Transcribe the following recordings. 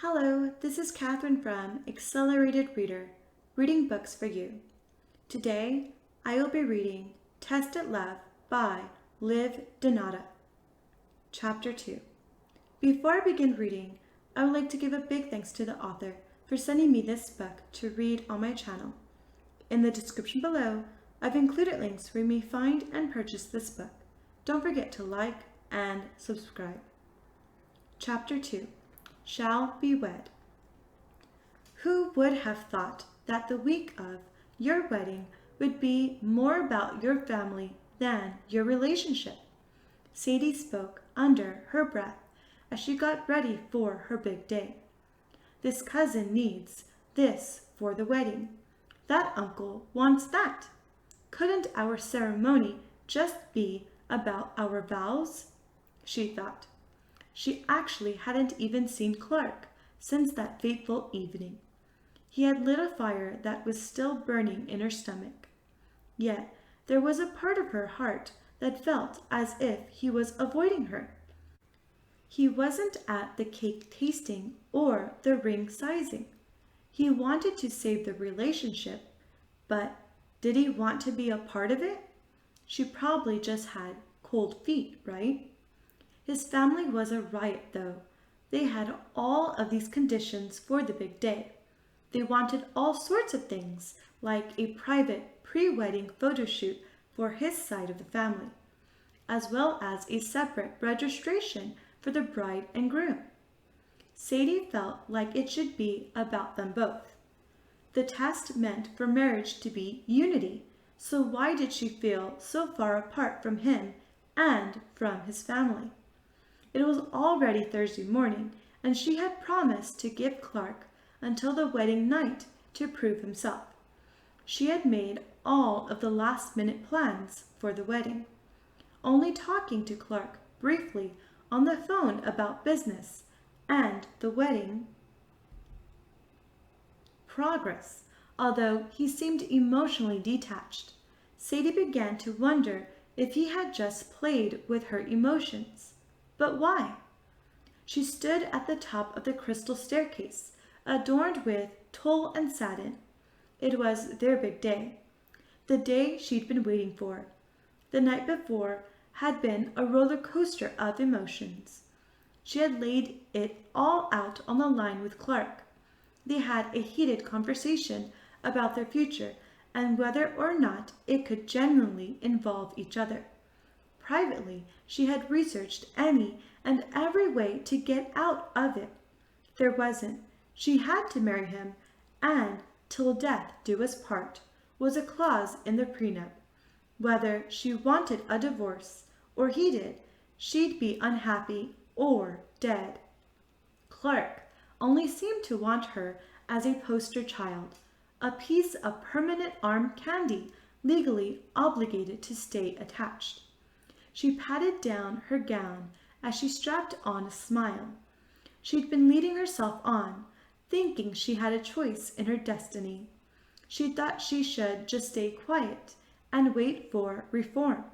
Hello, this is Catherine from Accelerated Reader, reading books for you. Today, I will be reading Tested Love by Liv Donata. Chapter 2. Before I begin reading, I would like to give a big thanks to the author for sending me this book to read on my channel. In the description below, I've included links where you may find and purchase this book. Don't forget to like and subscribe. Chapter 2. Shall be wed. Who would have thought that the week of your wedding would be more about your family than your relationship? Sadie spoke under her breath as she got ready for her big day. This cousin needs this for the wedding. That uncle wants that. Couldn't our ceremony just be about our vows? She thought. She actually hadn't even seen Clark since that fateful evening. He had lit a fire that was still burning in her stomach. Yet there was a part of her heart that felt as if he was avoiding her. He wasn't at the cake tasting or the ring sizing. He wanted to save the relationship, but did he want to be a part of it? She probably just had cold feet, right? His family was a riot, though. They had all of these conditions for the big day. They wanted all sorts of things, like a private pre-wedding photo shoot for his side of the family, as well as a separate registration for the bride and groom. Sadie felt like it should be about them both. The test meant for marriage to be unity, so why did she feel so far apart from him and from his family? It was already Thursday morning, and she had promised to give Clark until the wedding night to prove himself. She had made all of the last-minute plans for the wedding, only talking to Clark briefly on the phone about business and the wedding progress, although he seemed emotionally detached. Sadie began to wonder if he had just played with her emotions. But why? She stood at the top of the crystal staircase, adorned with tulle and satin. It was their big day, the day she'd been waiting for. The night before had been a roller coaster of emotions. She had laid it all out on the line with Clark. They had a heated conversation about their future and whether or not it could genuinely involve each other. Privately, she had researched any and every way to get out of it. There wasn't. She had to marry him, and till death do us part was a clause in the prenup. Whether she wanted a divorce or he did, she'd be unhappy or dead. Clark only seemed to want her as a poster child, a piece of permanent arm candy legally obligated to stay attached. She patted down her gown as she strapped on a smile. She'd been leading herself on, thinking she had a choice in her destiny. She thought she should just stay quiet and wait for reform.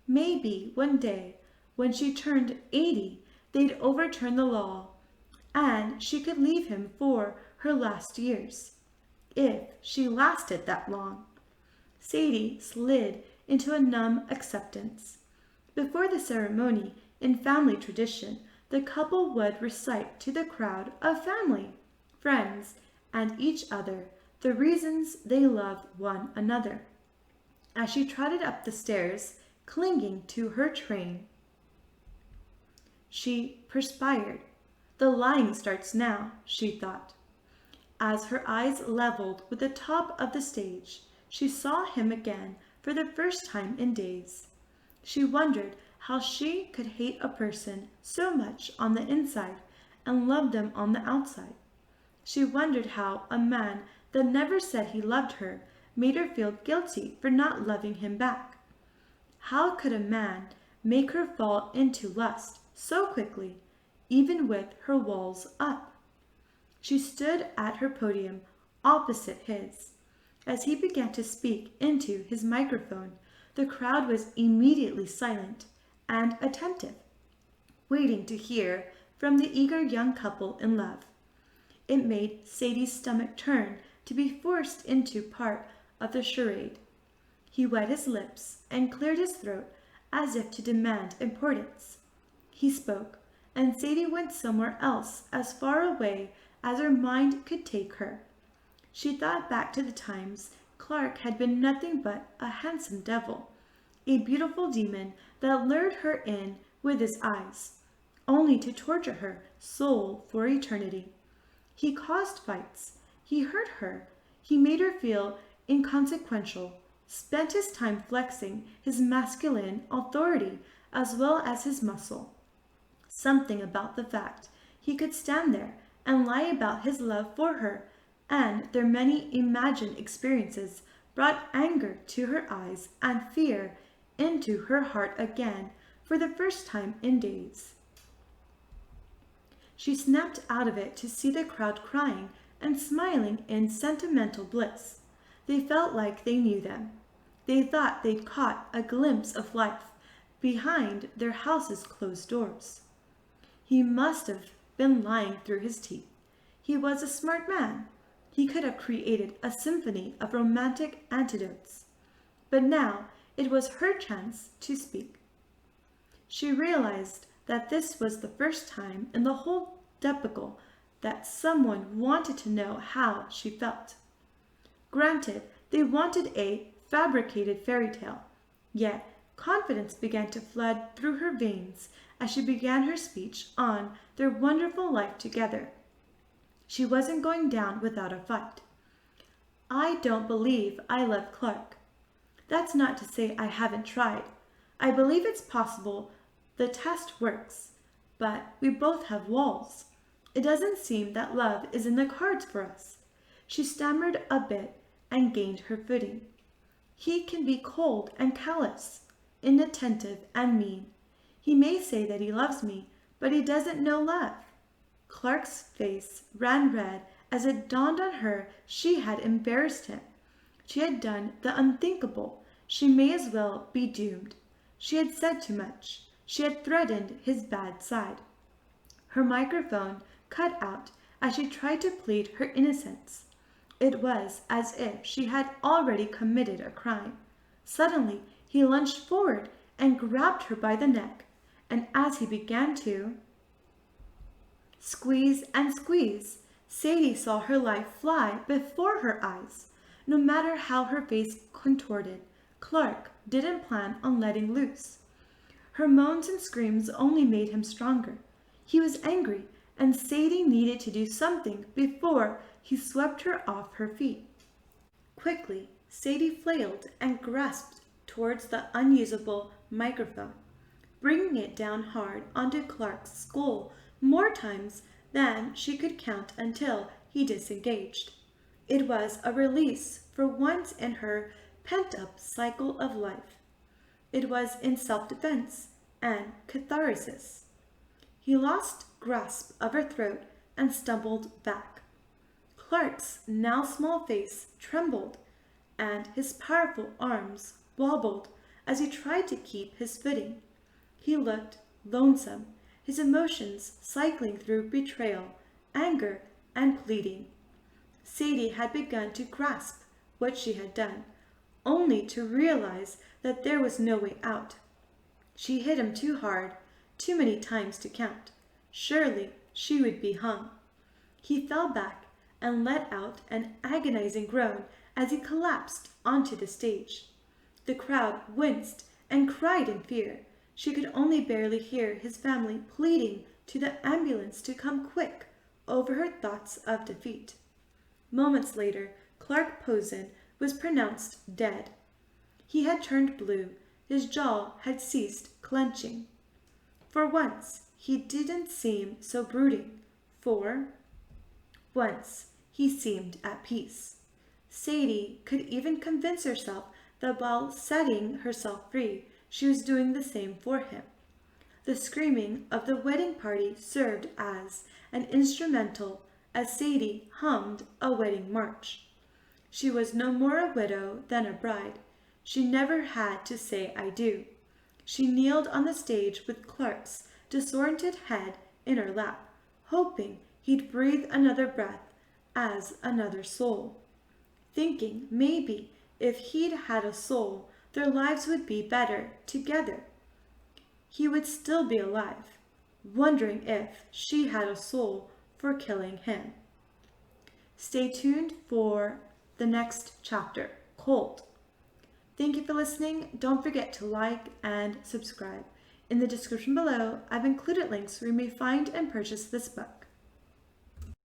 Maybe one day, when she turned 80, they'd overturn the law, and she could leave him for her last years, if she lasted that long. Sadie slid into a numb acceptance. Before the ceremony, in family tradition, the couple would recite to the crowd of family, friends, and each other the reasons they love one another. As she trotted up the stairs, clinging to her train, she perspired. The lying starts now, she thought. As her eyes leveled with the top of the stage, she saw him again for the first time in days. She wondered how she could hate a person so much on the inside and love them on the outside. She wondered how a man that never said he loved her made her feel guilty for not loving him back. How could a man make her fall into lust so quickly, even with her walls up? She stood at her podium opposite his. As he began to speak into his microphone, the crowd was immediately silent and attentive, waiting to hear from the eager young couple in love. It made Sadie's stomach turn to be forced into part of the charade. He wet his lips and cleared his throat as if to demand importance. He spoke, and Sadie went somewhere else as far away as her mind could take her. She thought back to the times Clark had been nothing but a handsome devil, a beautiful demon that lured her in with his eyes, only to torture her soul for eternity. He caused fights, he hurt her, he made her feel inconsequential, spent his time flexing his masculine authority as well as his muscle. Something about the fact he could stand there and lie about his love for her and their many imagined experiences brought anger to her eyes and fear into her heart again for the first time in days. She snapped out of it to see the crowd crying and smiling in sentimental bliss. They felt like they knew them. They thought they'd caught a glimpse of life behind their house's closed doors. He must have been lying through his teeth. He was a smart man. He could have created a symphony of romantic antidotes. But now it was her chance to speak. She realized that this was the first time in the whole debacle that someone wanted to know how she felt. Granted, they wanted a fabricated fairy tale, yet confidence began to flood through her veins as she began her speech on their wonderful life together. She wasn't going down without a fight. I don't believe I love Clark. That's not to say I haven't tried. I believe it's possible the test works, but we both have walls. It doesn't seem that love is in the cards for us. She stammered a bit and gained her footing. He can be cold and callous, inattentive and mean. He may say that he loves me, but he doesn't know love. Clark's face ran red as it dawned on her she had embarrassed him. She had done the unthinkable. She may as well be doomed. She had said too much. She had threatened his bad side. Her microphone cut out as she tried to plead her innocence. It was as if she had already committed a crime. Suddenly, he lunged forward and grabbed her by the neck, and as he began to squeeze and squeeze, Sadie saw her life fly before her eyes. No matter how her face contorted, Clark didn't plan on letting loose. Her moans and screams only made him stronger. He was angry, and Sadie needed to do something before he swept her off her feet. Quickly, Sadie flailed and grasped towards the unusable microphone, bringing it down hard onto Clark's skull more times than she could count until he disengaged. It was a release for once in her pent-up cycle of life. It was in self-defense and catharsis. He lost grasp of her throat and stumbled back. Clark's now small face trembled, and his powerful arms wobbled as he tried to keep his footing. He looked lonesome, his emotions cycling through betrayal, anger, and pleading. Sadie had begun to grasp what she had done, only to realize that there was no way out. She hit him too hard, too many times to count. Surely she would be hung. He fell back and let out an agonizing groan as he collapsed onto the stage. The crowd winced and cried in fear. She could only barely hear his family pleading to the ambulance to come quick over her thoughts of defeat. Moments later, Clark Posen was pronounced dead. He had turned blue. His jaw had ceased clenching. For once, he didn't seem so brooding. For once, he seemed at peace. Sadie could even convince herself that while setting herself free, she was doing the same for him. The screaming of the wedding party served as an instrumental as Sadie hummed a wedding march. She was no more a widow than a bride. She never had to say I do. She kneeled on the stage with Clark's disoriented head in her lap, hoping He'd breathe another breath as another soul, thinking maybe if he'd had a soul, their lives would be better together. He would still be alive, wondering if she had a soul for killing him. Stay tuned for the next chapter, Cold. Thank you for listening. Don't forget to like and subscribe. In the description below, I've included links where you may find and purchase this book.